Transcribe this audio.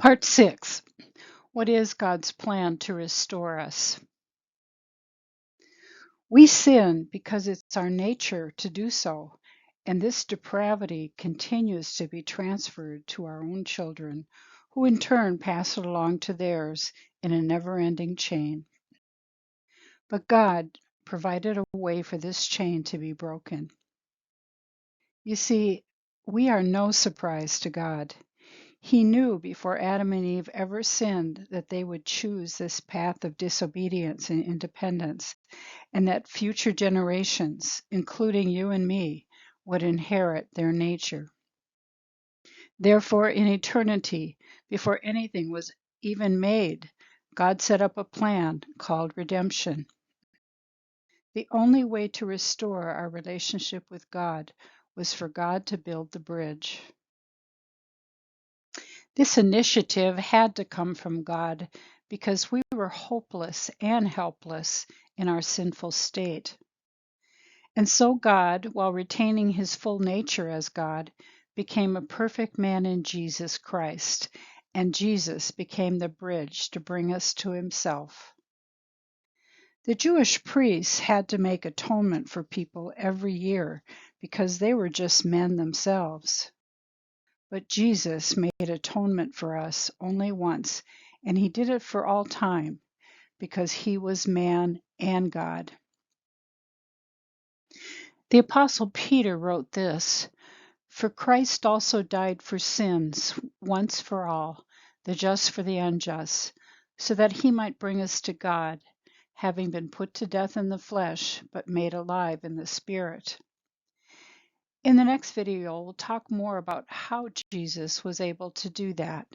Part 6. What is God's plan to restore us? We sin because it's our nature to do so, and this depravity continues to be transferred to our own children, who in turn pass it along to theirs in a never-ending chain. But God provided a way for this chain to be broken. You see, we are no surprise to God. He knew before Adam and Eve ever sinned that they would choose this path of disobedience and independence, and that future generations, including you and me, would inherit their nature. Therefore, in eternity, before anything was even made, God set up a plan called redemption. The only way to restore our relationship with God was for God to build the bridge. This initiative had to come from God because we were hopeless and helpless in our sinful state. And so God, while retaining his full nature as God, became a perfect man in Jesus Christ, and Jesus became the bridge to bring us to himself. The Jewish priests had to make atonement for people every year because they were just men themselves. But Jesus made atonement for us only once, and he did it for all time because he was man and God. The Apostle Peter wrote this, "For Christ also died for sins once for all, the just for the unjust, so that he might bring us to God, having been put to death in the flesh, but made alive in the Spirit." In the next video, we'll talk more about how Jesus was able to do that.